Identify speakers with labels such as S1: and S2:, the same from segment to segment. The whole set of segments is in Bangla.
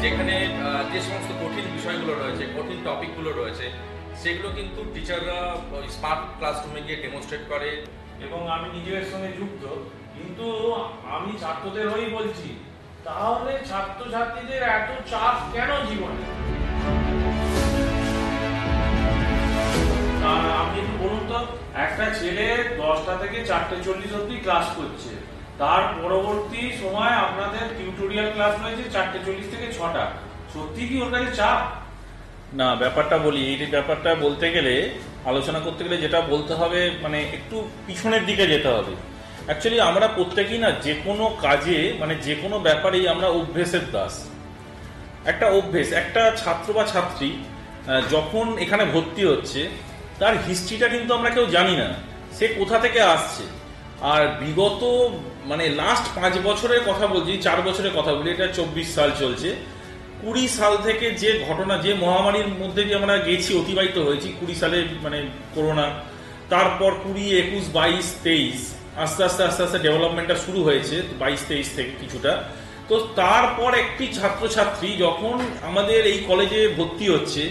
S1: সেখানে যে সমস্ত কঠিন বিষয়গুলো রয়েছে, কঠিন টপিকগুলো রয়েছে, সেগুলো কিন্তু টিচাররা স্মার্ট ক্লাসরুমে গিয়ে ডেমনস্ট্রেট করে।
S2: এবং আমি নিজের সঙ্গে যুক্ত, কিন্তু আমি ছাত্রদের হয়েই বলছি, তাহলে ছাত্রছাত্রীদের এত চাপ কেন জীবনে? আপনি বলুন তো, একটা ছেলে 10টা থেকে 4:40 অব্দি ক্লাস করছে, তার পরবর্তী সময় আপনাদের টিউটোরিয়াল ক্লাস রয়েছে 4:40 থেকে 6টা। সত্যি কি ওর কাছে চাপ?
S3: না, ব্যাপারটা বলি, এই ব্যাপারটা বলতে গেলে, আলোচনা করতে গেলে যেটা বলতে হবে, মানে একটু পিছনের দিকে যেতে হবে। অ্যাকচুয়ালি আমরা প্রত্যেকেই না যে কোনো কাজে, মানে যে কোনো ব্যাপারেই আমরা অভ্যেসের দাস। একটা অভ্যেস, একটা ছাত্র বা ছাত্রী যখন এখানে ভর্তি হচ্ছে, তার হিস্ট্রিটা কিন্তু আমরা কেউ জানি না, সে কোথা থেকে আসছে। আর বিগত মানে লাস্ট 5 বছরের কথা বলছি, 4 বছরের কথা বলি, এটা 24 সাল চলছে। 20 সাল থেকে যে ঘটনা, যে মহামারীর মধ্যে দিয়ে আমরা গেছি, অতিবাহিত হয়েছি, 20 সালে মানে করোনা, তারপর 20, 21, 22, 23, আস্তে আস্তে আস্তে আস্তে ডেভেলপমেন্টটা শুরু হয়েছে 22-23 থেকে কিছুটা। তো তারপর একটি ছাত্রছাত্রী যখন আমাদের এই কলেজে ভর্তি হচ্ছে,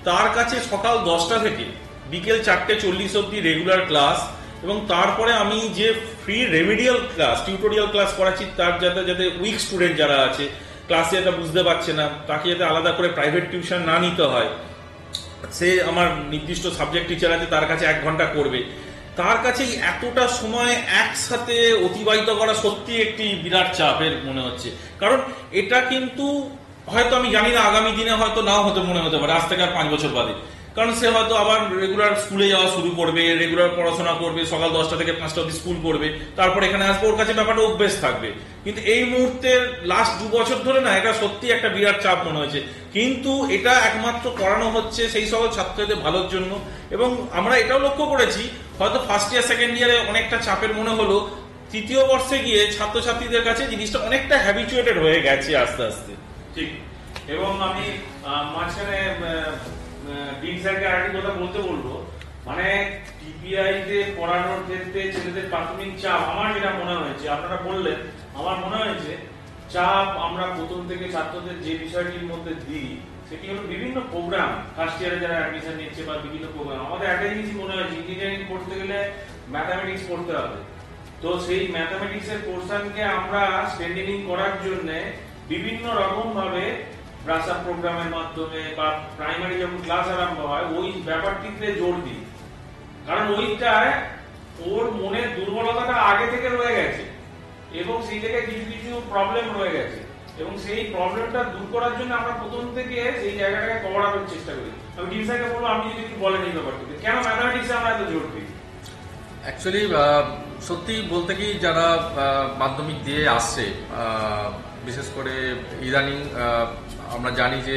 S3: তার কাছে সকাল 10টা থেকে বিকেল 4:40 অবধি রেগুলার ক্লাস, এবং তারপরে আমি যে free remedial class, tutorial class করাচ্ছি, তার যাতে যাতে উইক স্টুডেন্ট যারা আছে, ক্লাসে এটা বুঝতে পারছে না, তাকে যাতে আলাদা করে প্রাইভেট টিউশন না নিতে হয়, সে আমার নির্দিষ্ট সাবজেক্ট টিচার আছে, তার কাছে 1 ঘন্টা করবে। তার কাছে এতটা সময় একসাথে অতিবাহিত করা সত্যি একটি বিরাট চাপের মনে হচ্ছে। কারণ এটা কিন্তু হয়তো আমি জানি না, আগামী দিনে হয়তো নাও হতে মনে হতে পারে, আজ থেকে আর 5 বছর বাদে। কারণ সে হয়তো আবার রেগুলার স্কুলে যাওয়া শুরু করবে, রেগুলার পড়াশোনা করবে, সকাল 10টা থেকে 5টা অবধি স্কুল করবে, তারপর এখানে আসবে, ওর কাছে ব্যাপারটা অভ্যেস থাকবে। কিন্তু এই মুহূর্তে লাস্ট 2 বছর ধরে না, এটা সত্যি একটা বিরাট চাপ মনে হয়েছে। কিন্তু এটা একমাত্র করানো হচ্ছে সেই সকল ছাত্রদের ভালোর জন্য। এবং আমরা এটাও লক্ষ্য করেছি, হয়তো ফার্স্ট ইয়ার সেকেন্ড ইয়ারে অনেকটা চাপের মনে হলো, তৃতীয় বর্ষে গিয়ে ছাত্রছাত্রীদের কাছে জিনিসটা অনেকটা হ্যাবিচুয়েটেড হয়ে গেছে আস্তে আস্তে।
S2: ঠিক। এবং আমি মাঝখানে ডিন স্যারকে আরেকটি কথা বলবো, মানে টিপিআই তে পড়ানোর ক্ষেত্রে ছেলেদের প্রাথমিক চাপ আমার যেটা মনে হয়েছে, আপনারা বললেন, আমার মনে হয়েছে চাপ আমরা প্রথম থেকে ছাত্রদের যে বিষয়টির মধ্যে দিই, সেটি হলো বিভিন্ন প্রোগ্রাম। ফার্স্ট ইয়ারে যারা অ্যাডমিশন নিচ্ছে বা বিভিন্ন প্রোগ্রাম, আমাদের একটা জিনিস মনে হয়েছে, ইঞ্জিনিয়ারিং পড়তে গেলে ম্যাথামেটিক্স পড়তে হবে। তো সেই ম্যাথামেটিক্স এর পোর্শনকে আমরা স্ট্রেন্থেনিং করার জন্য বিভিন্ন রকম ভাবে ব্রাশ আপ প্রোগ্রামের মাধ্যমে বা প্রাইমারি যখন ক্লাস আরম্ভ হয় ওই ব্যাপারটিতে জোর দিই। কারণ ওইটায় ওর মনের দুর্বলতাটা আগে থেকে রয়ে গেছে এবং সেই জায়গায় কিছু কিছু প্রবলেম রয়ে গেছে, এবং সেই প্রবলেমটা দূর করার জন্য আমরা প্রথম থেকে সেই জায়গাটাকে কভার আপের চেষ্টা করি। আমি ডিন স্যারকে বলবো, আপনি যদি একটু বলেন এই ব্যাপারটিতে, কেন ম্যাথামেটিক্সে আমরা এত জোর দিই?
S1: অ্যাকচুয়ালি সত্যি বলতে কি, যারা মাধ্যমিক দিয়ে আসছে, বিশেষ করে ইদানিং আমরা জানি যে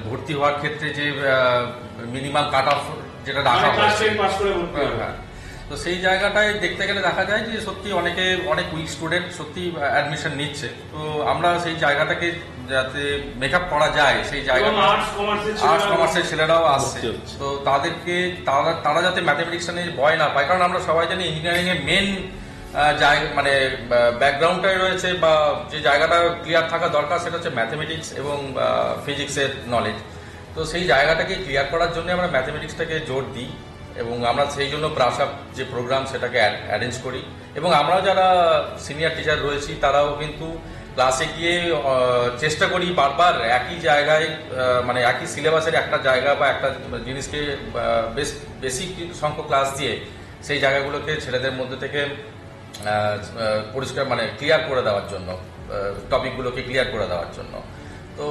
S1: ভর্তি হওয়ার ক্ষেত্রে যে মিনিমাম কাট অফ যেটা রাখা হয়েছে, হ্যাঁ, তো সেই জায়গাটায় দেখতে গেলে দেখা যায় যে সত্যি অনেক উইক স্টুডেন্ট সত্যি অ্যাডমিশন নিচ্ছে। তো আমরা সেই জায়গাটাকে যাতে মেকআপ করা যায়, সেই জায়গাটা আর্টস কমার্সের ছেলেরাও আসছে, তো তারা যাতে ম্যাথমেটিক্স নিয়ে ভয় না পায়। কারণ আমরা সবাই জানি ইঞ্জিনিয়ারিং এর মেন জায়গা মানে ব্যাকগ্রাউন্ডটাই রয়েছে, বা যে জায়গাটা ক্লিয়ার থাকা দরকার সেটা হচ্ছে ম্যাথমেটিক্স এবং ফিজিক্সের নলেজ। তো সেই জায়গাটাকে ক্লিয়ার করার জন্য আমরা ম্যাথমেটিক্সটাকে জোর দিই, এবং আমরা সেই জন্য ব্রাশ আপ যে প্রোগ্রাম সেটাকে অ্যারেঞ্জ করি। এবং আমরা যারা সিনিয়র টিচার রয়েছি তারাও কিন্তু ক্লাসে গিয়ে চেষ্টা করি বারবার একই জায়গায়, মানে একই সিলেবাসের একটা জায়গা বা একটা জিনিসকে বেশি সংখ্যক ক্লাস দিয়ে সেই জায়গাগুলোকে ছেলেদের মধ্যে থেকে পরিষ্কার মানে ক্লিয়ার করে দেওয়ার জন্য, টপিকগুলোকে ক্লিয়ার করে দেওয়ার জন্য। তো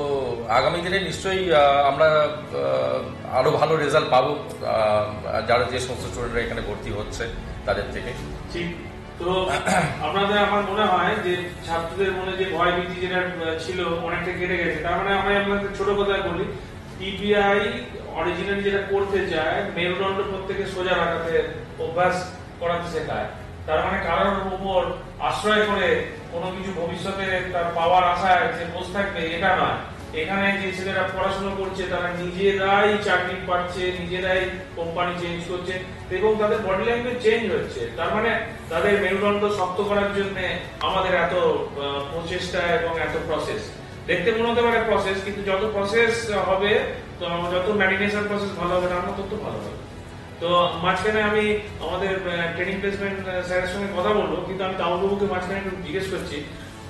S1: আগামী দিনে নিশ্চয়ই আমরা আরো ভালো রেজাল্ট পাবো যারা যে সমস্ত স্টুডেন্টরা এখানে ভর্তি হচ্ছে তাদের থেকে।
S2: ঠিক। তো আপনাদের আমার মনে হয় যে ছাত্রদের মনে যে ভয় ভীতি যেটা ছিল অনেকটা কেটে গেছে। তার মানে আমি আপনাদের ছোট কথায় বলি, টিপিআই অরিজিনালি যেটা করতে চায় মেরুদণ্ড প্রত্যেকে সোজা রাখাতে অভ্যাস করাতে শেখায়। তার মানে কারোর উপর আশ্রয় করে কোনো কিছু ভবিষ্যতে তার পাওয়ার আশায় যে বসে থাকবে এটা নয়, এখানে যে ছেলেরা পড়াশোনা করছে তারা নিজেরাই চাকরি পাচ্ছে, নিজেরাই কোম্পানি চেঞ্জ করছে এবং তাদের বডি ল্যাঙ্গুয়েজ চেঞ্জ হচ্ছে। তার মানে তাদের মেরুদণ্ড শক্ত করার জন্য আমাদের এত প্রচেষ্টা এবং এত প্রসেস। দেখতে মনে হতে পারে প্রসেস, কিন্তু যত প্রসেস হবে, যত ম্যারিনেশন প্রসেস ভালো হবে, রান্না তত ভালো হবে। তো মাঝখানে আমি আমাদের ট্রেনিং প্লেসমেন্ট স্যারের সঙ্গে কথা বলবো, কিন্তু আমি তাওবাবুকে মাঝখানে একটু জিজ্ঞেস করছি,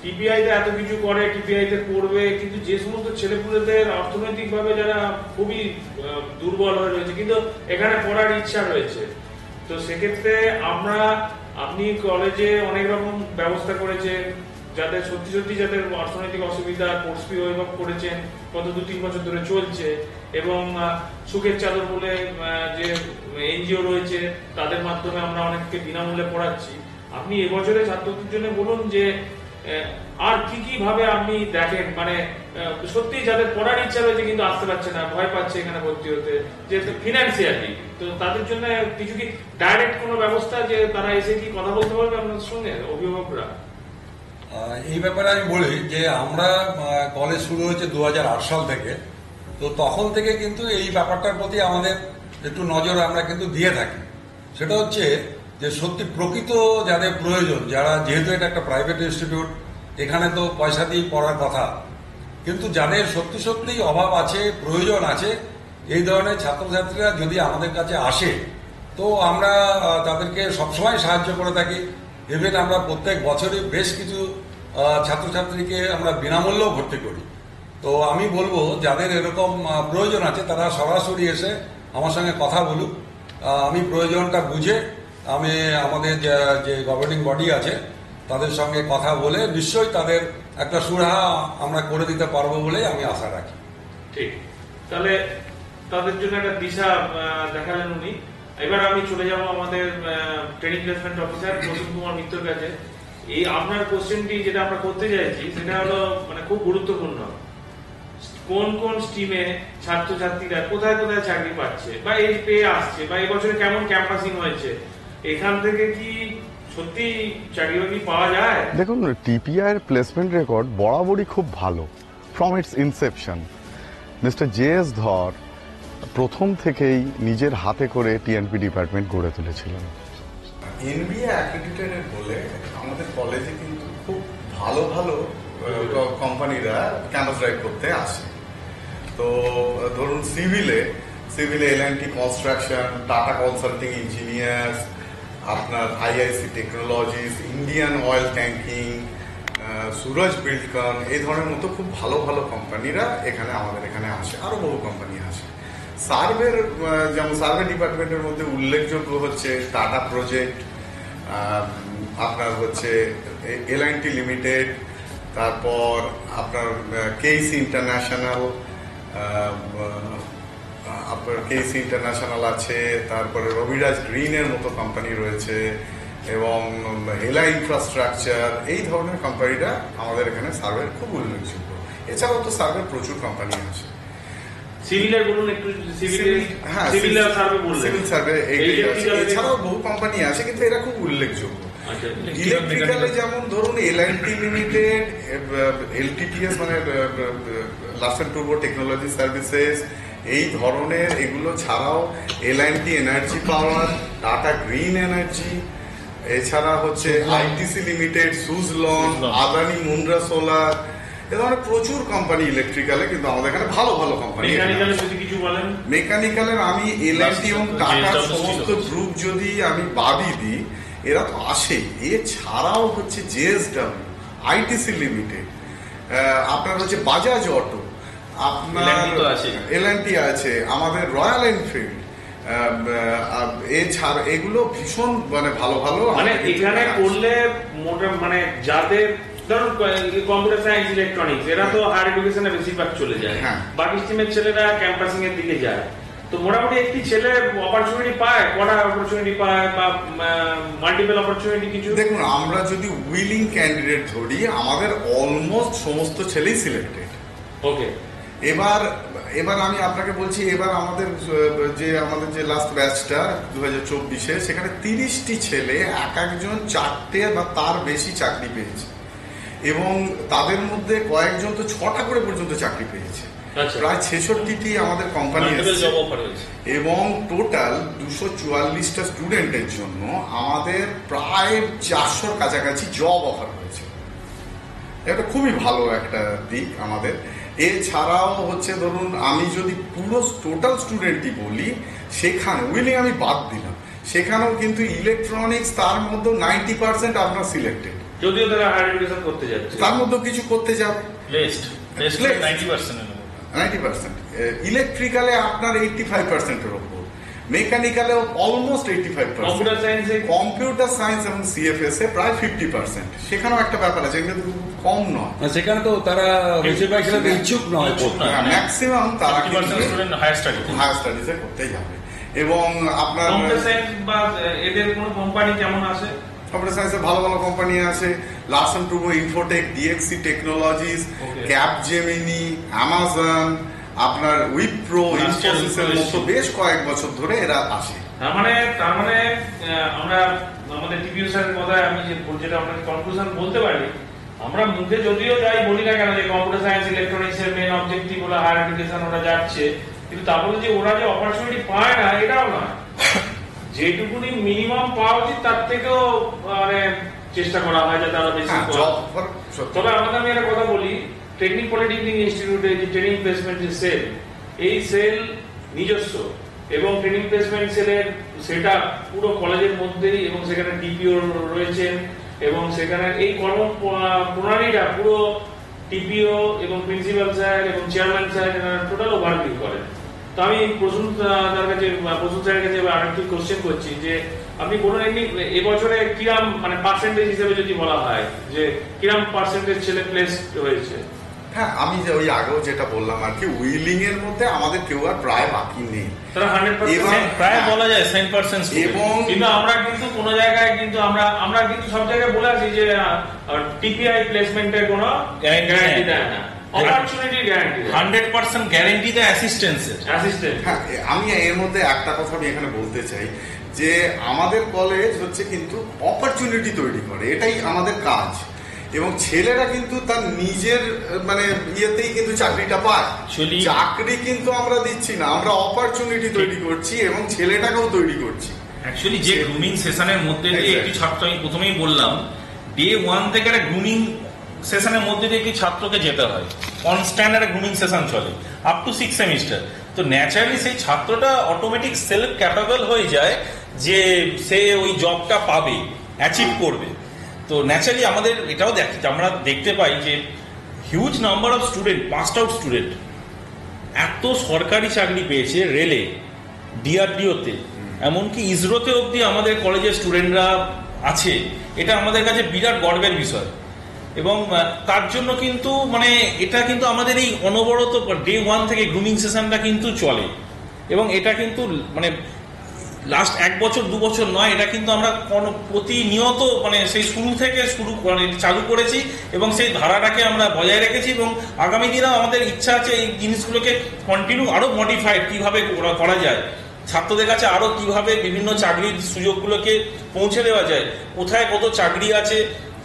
S2: টিপিআই তে এত কিছু করে, টিপিআই তে পড়বে, কিন্তু যে সমস্ত ছেলেপুলেদের অর্থনৈতিক ভাবে যারা খুবই দুর্বল হয়ে রয়েছে, কিন্তু এখানে পড়ার ইচ্ছা রয়েছে, তো সেক্ষেত্রে আপনি কলেজে অনেক রকম ব্যবস্থা করেছে, যাদের সত্যি সত্যি যাদের অর্থনৈতিক অসুবিধা, কোর্স ফি ওয়েভ করেছেন, গত 2-3 বছর ধরে চলছে, এবং সুখের চাদর বলে যে এনজিও রয়েছে তাদের মাধ্যমে আমরা অনেককে বিনামূল্যে পড়াচ্ছি। আপনি এবছরে ছাত্রদের জন্য বলুন যে আর কি কি ভাবে আপনি দেখেন, মানে সত্যি যাদের পড়ার ইচ্ছা রয়েছে কিন্তু আসতে পারছে না, ভয় পাচ্ছে এখানে ভর্তি হতে, যে ফিনান্সিয়ালি, তো তাদের জন্য কিছু কি ডাইরেক্ট কোনো ব্যবস্থা যে তারা এসে কি কথা বলতে পারবে আপনাদের সঙ্গে, অভিভাবকরা?
S4: এই ব্যাপারে আমি বলি যে আমরা কলেজ শুরু হয়েছে 2008 সাল থেকে, তো তখন থেকে কিন্তু এই ব্যাপারটার প্রতি আমাদের একটু নজর আমরা কিন্তু দিয়ে থাকি। সেটা হচ্ছে যে সত্যি প্রকৃত যাদের প্রয়োজন, যারা, যেহেতু এটা একটা প্রাইভেট ইনস্টিটিউট, এখানে তো পয়সা দিয়ে পড়ার কথা, কিন্তু যাদের সত্যি সত্যিই অভাব আছে, প্রয়োজন আছে, এই ধরনের ছাত্রছাত্রীরা যদি আমাদের কাছে আসে, তো আমরা তাদেরকে সবসময় সাহায্য করে থাকি। ইভেন আমরা প্রত্যেক বছরই বেশ কিছু ছাত্রছাত্রীকে আমরা বিনামূল্যেও ভর্তি করি। তো আমি বলবো যাদের এরকম প্রয়োজন আছে তারা সরাসরি এসে আমার সঙ্গে কথা বলুক, আমি প্রয়োজনটা বুঝে আমি আমাদের যে গভর্নিং বডি আছে তাদের সঙ্গে কথা বলে নিশ্চয়ই তাদের একটা সুরাহা আমরা করে দিতে পারবো বলে আমি আশা রাখি।
S2: ঠিক, তাহলে তাদের জন্য একটা দিশা দেখালেন উনি। এবার আমি চলে যাব আমাদের training placement officer Prasun Kumar মিত্রর কাছে। এই আপনার কোশ্চেনটি যেটা আমরা করতে চাইছি সেটা হলো মানে খুব গুরুত্বপূর্ণ, কোন কোন স্ট্রিমে ছাত্রছাত্রীরা কোথায় কোথায় চাকরি পাচ্ছে বা এই পেয়ে আসছে, বা এই বছরে কেমন ক্যাম্পাসিং হয়েছে, এখান থেকে কি সত্যি চাকরি বাকরি পাওয়া যায়?
S5: দেখুন, টিপিআই এর প্লেসমেন্ট রেকর্ড বরাবরই খুব ভালো ফ্রম ইটস ইনসেপশন। মিস্টার জে.এস. ধর প্রথম থেকেই নিজের হাতে করে টিএনপি ডিপার্টমেন্ট গড়ে তুলেছিলেন।
S6: এনবিএ অ্যাক্রেডিটেড বলে আমাদের কলেজে কিন্তু খুব ভালো ভালো কোম্পানিরা ক্যাম্পাস ড্রাইভ করতে আসে। তো ধরুন সিভিলে এল&টি কনস্ট্রাকশন, টাটা কনসাল্টিং ইঞ্জিনিয়ার্স, আপনার IIC technologies, Indian oil tanking, Suraj Buildcon, এই ধরনের মতো খুব ভালো ভালো কোম্পানিরা এখানে আমাদের এখানে আসে। আরো বহু কোম্পানি আসে। সার্ভের যেমন সার্ভে ডিপার্টমেন্টের মধ্যে উল্লেখযোগ্য হচ্ছে টাটা প্রজেক্ট, আপনার হচ্ছে এল&টি লিমিটেড, তারপর আপনার কেইসি ইন্টারন্যাশনাল, আপনার কেইসি ইন্টারন্যাশনাল আছে, তারপরে রবিরাজ গ্রিনের মতো কোম্পানি রয়েছে, এবং হেলা ইনফ্রাস্ট্রাকচার, এই ধরনের কোম্পানিটা আমাদের এখানে সার্ভের খুব উল্লেখযোগ্য। এছাড়াও তো সার্ভের প্রচুর কোম্পানি আছে।
S2: সিভিলের বলুন একটু, সিভিল
S6: সার্ভে এছাড়াও বহু কোম্পানি আছে, কিন্তু এরা খুব উল্লেখযোগ্য। ইলেকট্রিক্যালে যেমন ধরুন এল&টি লিমিটেড, এলটিটিএস মানে লার্সেন টুরবো টেকনোলজি সার্ভিসেস, এই ধরনের এগুলো ছাড়াও L and T energy power, Tata green energy, এছাড়া হচ্ছে ITC limited, Suzlon, Adani Mundra solar, এ ধরনের প্রচুর কোম্পানি ইলেকট্রিক্যালে, কিন্তু আমাদের এখানে ভালো ভালো কোম্পানি। মেকানিক্যালের আমি এল&টি এবং টাটার সমস্ত গ্রুপ যদি আমি বাদই দিই, এরা তো আসে। এছাড়াও হচ্ছে জেএসডব্লিউ, আইটিসি লিমিটেড, আপনার হচ্ছে বাজাজ অটো, আপনার এল&টি আছে, আমাদের রয়্যাল এনফিল্ড, এছাড়া এগুলো ভীষণ মানে ভালো ভালো।
S2: মানে এখানে করলে মানে যাদের ধরুন কম্পিউটার সায়েন্স, ইলেকট্রনিক্স, এরা তো হায়ার এডুকেশনে বেশিরভাগ চলে যায়, বাকি স্ট্রিমের ছেলেরা ক্যাম্পাসিং এর দিকে যায়। তো মোটামুটি একটি ছেলে অপরচুনিটি পায়, কটা অপরচুনিটি পায় বা মাল্টিপল অপরচুনিটি কিছু?
S6: দেখুন, আমরা যদি উইলিং ক্যান্ডিডেট ধরি, আমাদের অলমোস্ট সমস্ত ছেলেই সিলেক্টেড।
S2: ওকে,
S6: এবার আমি আপনাকে বলছি, এবার আমাদের যে লাস্ট ব্যাচটা 2024-এ, সেখানে 30টি ছেলে এক একজন 4টে বা তার বেশি চাকরি পেয়েছে। এবং তাদের মধ্যে কয়েকজন তো 6টা করে পর্যন্ত চাকরি পেয়েছে।
S3: আচ্ছা।
S6: প্রায় 66টি আমাদের কোম্পানি
S3: জব অফার হয়েছে
S6: এবং টোটাল 244টা স্টুডেন্টের জন্য আমাদের প্রায় 400 কাছাকাছি জব অফার হয়েছে। এটা খুবই ভালো একটা দিক আমাদের। এছাড়াও হচ্ছে ধরুন আমি যদি পুরো টোটাল স্টুডেন্টই বলি, সেখানে উইলিং আমি বাদ দিলাম, সেখানেও কিন্তু ইলেকট্রনিক্স তার মধ্যে 90% আপনার সিলেক্টেড,
S2: যদিও তারা হায়ার এডুকেশন করতে যাচ্ছে,
S6: তার মধ্যে কিছু করতে যাবে
S3: প্লেসড 90%
S6: 90%, ইলেকট্রিক্যালে আপনার 85%-এর ওপর, মেকানিক্যালে অলমোস্ট 85%,
S2: কম্পিউটার সায়েন্সে
S6: কম্পিউটার সায়েন্স এবং সিএফএস এ প্রায় 50%। সেখানেও একটা ব্যাপার আছে, এগুলো খুব কম নয়।
S4: সেখানে তো তারা বেশিরভাগ ক্ষেত্রে ইচ্ছুক নয়,
S6: ম্যাক্সিমাম তারা
S3: স্টুডেন্ট হায়ার স্টাডি
S6: হায়ার স্টাডিজে করতে যাবে। এবং আপনার
S2: কম্পিউটার সায়েন্স বা এদের কোন কোম্পানি কেমন আছে?
S6: কম্পিউটার সায়েন্সে ভালো ভালো কোম্পানি আছে, Larsen Toubro Infotech, DXC technologies, Capgemini, Amazon, আপনার উইপ্রো, ইনফোসিসের মতো বেশ কয়েক বছর ধরে এরা আসে।
S2: তার মানে আমরা আমাদের টিপিও স্যারের কথায় আমি যেটা আপনাকে কনক্লুশন বলতে পারি, আমরা মুখে যদিও যাই বলি না কেন যে কম্পিউটার সায়েন্স ইলেকট্রনিক্স এর মেন অবজেক্টিভ হলো হায়ার এডুকেশন, ওরা যাচ্ছে, কিন্তু তারপরে যে ওরা যে অপরচুনিটি পায় না এটাও না, যেটুকুনি মিনিমাম পাওয়া উচিত তার থেকেও মানে চেষ্টা করা হয় যাতে আরো বেশি। তবে আমাদের আমি একটা কথা বলি, টেকনিক পলিটেকনিক ইনস্টিটিউটে যে ট্রেনিং প্লেসমেন্ট যে সেল, এই সেল নিজস্ব এবং ট্রেনিং প্লেসমেন্ট সেলের সেটা পুরো কলেজের মধ্যেই, এবং সেখানে টিপিও রয়েছেন এবং সেখানে এই কর্ম প্রণালীটা পুরো টিপিও এবং প্রিন্সিপাল স্যার এবং চেয়ারম্যান স্যার টোটাল ওভারভিউ করেন। তো আমি প্রসূন স্যারের কাছে আরেকটি কোশ্চেন করছি যে আপনি কোনো এমনি এবছরে কিরাম মানে পার্সেন্টেজ হিসেবে যদি বলা হয় যে কিরাম পার্সেন্টেজ ছেলে প্লেস হয়েছে?
S6: হ্যাঁ, আমি যে ওই আগেও যেটা বললাম আর কি, উইলিং এর মধ্যে আমাদের কেউ আর প্রায় বাকি নেই,
S2: তারা 100%
S3: প্রায় বলা যায় 100%।
S6: এবং
S2: কিন্তু আমরা কিন্তু কোন জায়গায় কিন্তু আমরা কিন্তু সব জায়গায় বলে আছি যে টিপিআই প্লেসমেন্টের কোনো গ্যারান্টি দেয় না, অপরচুনিটি গ্যারান্টি
S3: 100% গ্যারান্টি দেয় অ্যাসিস্ট্যান্সের।
S6: হ্যাঁ, আমি এর মধ্যে একটা কথা আমি এখানে বলতে চাই যে আমাদের কলেজ হচ্ছে কিন্তু অপরচুনিটি তৈরি করে, এটাই আমাদের কাজ। এবং ছেলেরা কিন্তু তার নিজের মানে ইয়েতেই কিন্তু চাকরিটা পায়, চাকরি কিন্তু আমরা দিচ্ছি না, আমরা অপরচুনিটি তৈরি করছি এবং ছেলেটাকেও তৈরি করছি।
S3: অ্যাকচুয়ালি যে গ্রুমিং সেশনের মধ্যে দিয়ে একটি ছাত্র, আমি প্রথমেই বললাম, ডে 1 থেকে একটা গ্রুমিং সেশনের মধ্যে দিয়ে একটি ছাত্রকে যেতে হয়, কনস্ট্যান্ট একটা গ্রুমিং সেশন চলে আপ টু 6 সেমিস্টার। তো ন্যাচারালি সেই ছাত্রটা অটোমেটিক সেলফ ক্যাপাবল হয়ে যায় যে সে ওই জবটা পাবে, অ্যাচিভ করবে। তো ন্যাচারালি আমাদের এটাও আমরা দেখতে পাই যে huge number of student, passed out student এত সরকারি চাকরি পেয়েছে, রেলে, ডিআরডিওতে, এমনকি ইসরোতে অবধি আমাদের কলেজের স্টুডেন্টরা আছে। এটা আমাদের কাছে বিরাট গর্বের বিষয়। এবং তার জন্য কিন্তু মানে এটা কিন্তু আমাদের এই অনবরত ডে 1 থেকে গ্রুমিং সেশনটা কিন্তু চলে, এবং এটা কিন্তু মানে লাস্ট 1 বছর 2 বছর নয়, এটা কিন্তু আমরা প্রতিনিয়ত মানে সেই শুরু থেকে চালু করেছি এবং সেই ধারাটাকে আমরা বজায় রেখেছি। এবং আগামী দিনেও আমাদের ইচ্ছা আছে এই জিনিসগুলোকে কন্টিনিউ আরো মডিফাইড কিভাবে করা যায়, ছাত্রদের কাছে আরো কিভাবে বিভিন্ন চাকরির সুযোগগুলোকে পৌঁছে দেওয়া যায়, কোথায় কত চাকরি আছে,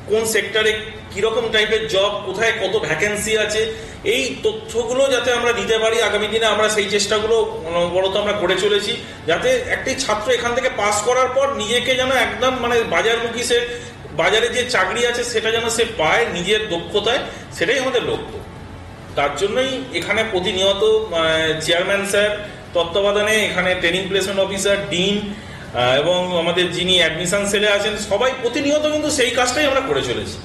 S3: কোন সেক্টরে কিরকম টাইপের জব, কোথায় কত ভ্যাকেন্সি আছে, এই তথ্যগুলো যাতে আমরা দিতে পারি আগামী দিনে, আমরা সেই চেষ্টাগুলো বড়ত আমরা করে চলেছি, যাতে একটি ছাত্র এখান থেকে পাস করার পর নিজেকে যেন একদম মানে বাজারমুখী, সে বাজারে যে চাকরি আছে সেটা যেন সে পায় নিজের দক্ষতায়, সেটাই আমাদের লক্ষ্য। তার জন্যই এখানে প্রতিনিয়ত চেয়ারম্যান স্যার তত্ত্বাবধানে এখানে ট্রেনিং প্লেসমেন্ট অফিসার, ডিন এবং আমাদের যিনি অ্যাডমিশন সেলে আছেন, সবাই প্রতিনিয়ত কিন্তু সেই কাজটাই আমরা করে চলেছি।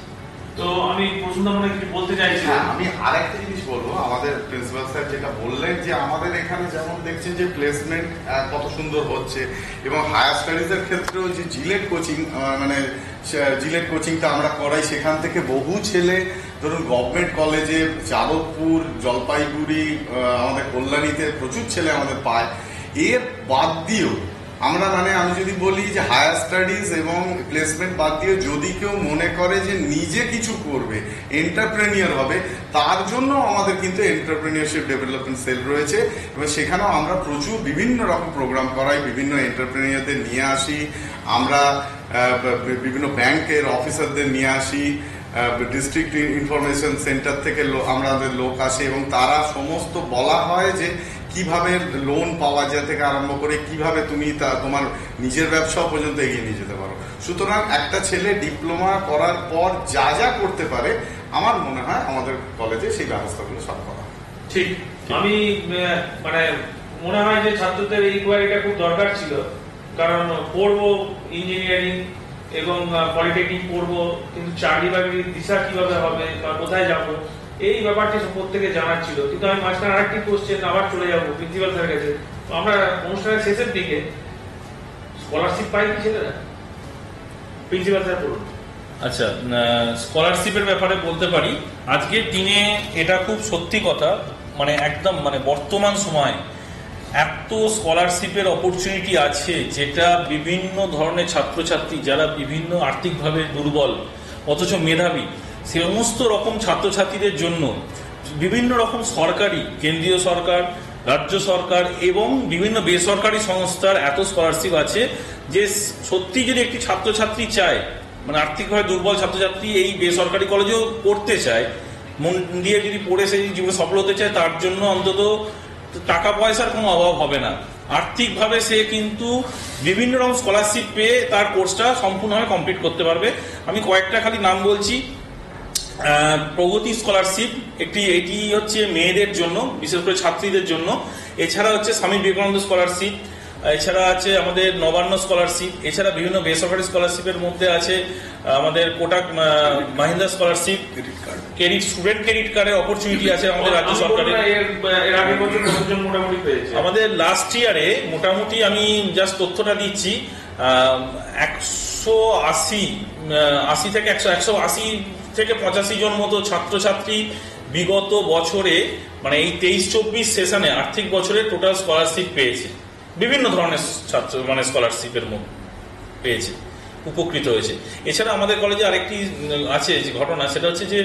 S2: তো আমি প্রশ্ন কিছু বলতে চাইছি,
S6: আমি আরেকটা জিনিস বলবো, আমাদের প্রিন্সিপাল স্যার যেটা বললেন যে আমাদের এখানে যেমন দেখছেন যে প্লেসমেন্ট কত সুন্দর হচ্ছে, এবং হায়ার স্টাডিজের ক্ষেত্রেও যে জিলেট কোচিং মানে জিলেট কোচিংটা আমরা করাই, সেখান থেকে বহু ছেলে ধরুন গভর্নমেন্ট কলেজে যাদবপুর, জলপাইগুড়ি, আমাদের কল্যাণীতে প্রচুর ছেলে আমাদের পায়। এর বাদ দিয়েও আমরা মানে আমি যদি বলি যে হায়ার স্টাডিজ এবং প্লেসমেন্ট বাদ দিয়ে যদি কেউ মনে করে যে নিজে কিছু করবে, এন্টারপ্রেনিয়র হবে, তার জন্য আমাদের কিন্তু এন্টারপ্রেনিয়রশিপ ডেভেলপমেন্ট সেল রয়েছে, এবং সেখানেও আমরা প্রচুর বিভিন্ন রকম প্রোগ্রাম করাই, বিভিন্ন এন্টারপ্রেনিয়রদের নিয়ে আসি, আমরা বিভিন্ন ব্যাংকের অফিসারদের নিয়ে আসি, ডিস্ট্রিক্ট ইনফরমেশন সেন্টার থেকে আমাদের লোক আসে এবং তারা সমস্ত বলা হয় যে কিভাবে লোন পাওয়া যায় থেকে আরম্ভ করে কিভাবে তুমি তোমার নিজের ব্যবসা পর্যন্ত এগিয়ে নিয়ে যেতে পারো। সুতরাং একটা ছেলে ডিপ্লোমা করার পর যা যা করতে পারে আমার মনে হয় আমাদের কলেজে সেই ব্যবস্থাগুলো সব করা।
S2: ঠিক, আমি মানে মনে হয় যে ছাত্রদের এই কোয়ালিটিটা খুব দরকার ছিল, কারণ পড়বো ইঞ্জিনিয়ারিং এবং পলিটেকনিক পড়বো, কিন্তু চাকরি বাকরির দিশা কিভাবে হবে বা কোথায় যাব এই ব্যাপারটি প্রত্যেকে জানার ছিল। কিন্তু আমি মাঝখানে আরেকটি কোশ্চেন আবার চলে যাবো প্রিন্সিপাল স্যারের কাছে। আমরা অনুষ্ঠানের শেষের দিকে স্কলারশিপ পাই কি ছেলেরা? প্রিন্সিপাল স্যার বলুন।
S3: আচ্ছা, স্কলারশিপের ব্যাপারে বলতে পারি, আজকের দিনে এটা খুব সত্যি কথা, মানে একদম মানে বর্তমান সময় এত স্কলারশিপের অপরচুনিটি আছে, যেটা বিভিন্ন ধরনের ছাত্রছাত্রী যারা বিভিন্ন আর্থিকভাবে দুর্বল অথচ মেধাবী সমস্ত রকম ছাত্রছাত্রীদের জন্য বিভিন্ন রকম সরকারি, কেন্দ্রীয় সরকার, রাজ্য সরকার এবং বিভিন্ন বেসরকারি সংস্থার এত স্কলারশিপ আছে যে সত্যি যদি একটি ছাত্রছাত্রী চায়, মানে আর্থিকভাবে দুর্বল ছাত্রছাত্রী এই বেসরকারি কলেজেও পড়তে চায়, মন দিয়ে যদি পড়ে সেই জীবনে সফল হতে চায়, তার জন্য অন্তত টাকা পয়সার কোনো অভাব হবে না। আর্থিকভাবে সে কিন্তু বিভিন্ন রকম স্কলারশিপ পেয়ে তার কোর্সটা সম্পূর্ণভাবে কমপ্লিট করতে পারবে। আমি কয়েকটা খালি নাম বলছি। প্রগতি স্কলারশিপ এটি হচ্ছে মেয়েদের জন্য, বিশেষ করে ছাত্রীদের জন্য। এছাড়া হচ্ছে স্বামী বিবেকানন্দ স্কলারশিপ, এছাড়া আছে আমাদের নবান্ন স্কলারশিপ, এছাড়া বিভিন্ন বেসরকারি স্কলারশিপের মধ্যে আছে আমাদের Kotak Mahindra scholarship, student credit কার্ডের অপরচুনিটি আছে আমাদের রাজ্য সরকারের। আমাদের লাস্ট ইয়ারে মোটামুটি আমি জাস্ট তথ্যটা দিচ্ছি, 180 থেকে 185 জন মতো ছাত্রছাত্রী বিগত বছরে, মানে এই 23-24 সেশনে আর্থিক বছরে টোটাল স্কলারশিপ পেয়েছে। বিভিন্ন ধরনের ছাত্র মানে স্কলারশিপের মধ্যে পেয়েছে, উপকৃত হয়েছে। এছাড়া আমাদের কলেজে আরেকটি আছে যে ঘটনা, সেটা হচ্ছে যে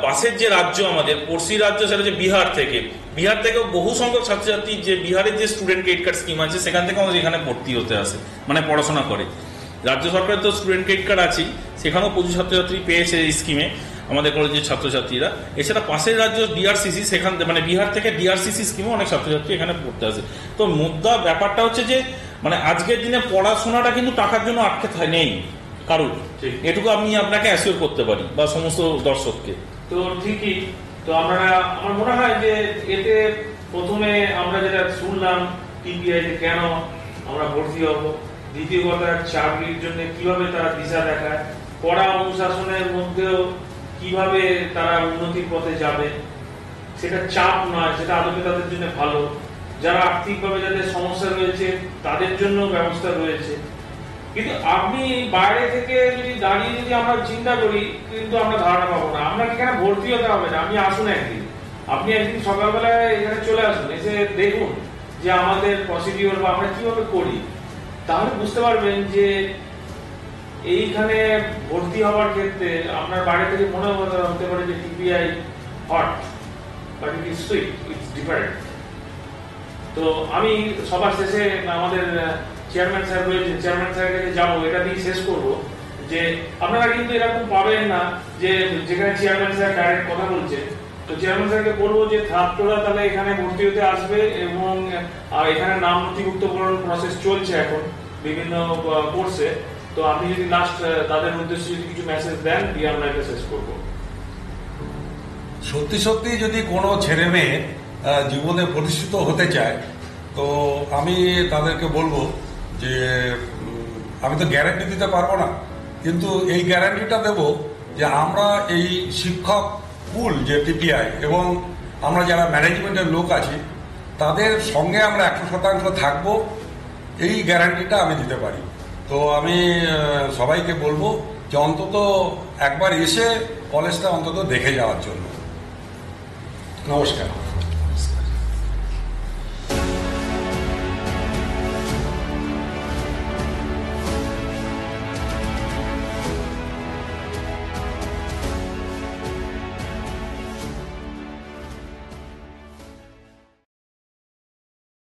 S3: পাশের যে রাজ্য আমাদের পড়শি রাজ্য, সেটা হচ্ছে বিহার থেকেও বহু সংখ্যক ছাত্রছাত্রী যে বিহারের যে স্টুডেন্ট ক্রেডিট কার্ড স্কিম আছে সেখান থেকে আমাদের এখানে ভর্তি হতে আসে, মানে পড়াশোনা করে। রাজ্য সরকারের তো স্টুডেন্ট ক্রেডিট কার্ড আছেই, সেখানেও প্রচুর ছাত্রছাত্রী পেয়েছে এই স্কিমে আমাদের কলেজের ছাত্রছাত্রীরা। এছাড়া পাশের রাজ্য ডিআরসিসি, সেখান মানে বিহার থেকে ডিআরসিসি স্কিমে অনেক ছাত্রছাত্রী এখানে পড়তে আসে। তো মুদ্রা ব্যাপারটা হচ্ছে যে মানে আজকের দিনে পড়াশোনাটা কিন্তু টাকার জন্য আটকে নেই কারুর, এটুকু আমি আপনাকে অ্যাসিওর করতে পারি বা সমস্ত দর্শককে।
S2: তো ঠিকই, তো আমার মনে হয় যে এতে প্রথমে আমরা যেটা শুনলাম টিপিআই কেন আমরা ভর্তি হব, দ্বিতীয় কথা চাকরির জন্য কিভাবে তারা দিশা দেখায়, কড়া অনুশাসনের মধ্যেও কিভাবে তারা উন্নতির পথে যাবে, সেটা চাপ নয়, সেটা আদতে তাদের জন্য ভালো। যারা আর্থিকভাবে যাদের সমস্যা রয়েছে তাদের জন্য ব্যবস্থা রয়েছে। কিন্তু আপনি বাইরে থেকে যদি দাঁড়িয়ে যদি আমরা চিন্তা করি, কিন্তু আমরা ধারণা পাবো না। আমরা এখানে ভর্তি হতে হবে না, আপনি আসুন একদিন, আপনি একদিন সকালবেলায় এখানে চলে আসুন, এসে দেখুন যে আমাদের প্রসিডিওর বা আমরা কিভাবে করি, তাহলে বুঝতে পারবেন যে এইখানে ভর্তি হওয়ার ক্ষেত্রে আপনার বাইরে থেকে মনে হতে পারে যে TPI hot, but it is sweet, it's different. তো আমি সবার শেষে আমাদের চেয়ারম্যান স্যার রয়েছেন, চেয়ারম্যান স্যারের কাছে যাবো, এটা দিয়ে শেষ করবো যে আপনারা কিন্তু এরকম পাবেন না যে যেখানে চেয়ারম্যান স্যার ডাইরেক্ট কথা বলছে। তো চেয়ারম্যান স্যারকে বলবো যে ছাত্ররা তাহলে এখানে ভর্তি হতে আসবে এবং এখানে নাম নথিভুক্তকরণ প্রসেস চলছে এখন বিভিন্ন কোর্সে। তো আপনি যদি লাস্ট তাদের উদ্দেশ্যে যদি কিছু মেসেজ দেন দিয়ে আমরা এটা শেষ করবো।
S4: সত্যি যদি কোনো ছেলে মেয়ে জীবনে প্রতিষ্ঠিত হতে চায়, তো আমি তাদেরকে বলবো যে আমি তো গ্যারান্টি দিতে পারবো না, কিন্তু এই গ্যারান্টিটা দেব যে আমরা এই শিক্ষক পুল যে টিপিআই এবং আমরা যারা ম্যানেজমেন্টের লোক আছি তাদের সঙ্গে আমরা 100% থাকবো, এই গ্যারান্টিটা আমি দিতে পারি। তো আমি সবাইকে বলবো যে অন্তত একবার এসে কলেজটা অন্তত দেখে যাওয়ার জন্য। নমস্কার।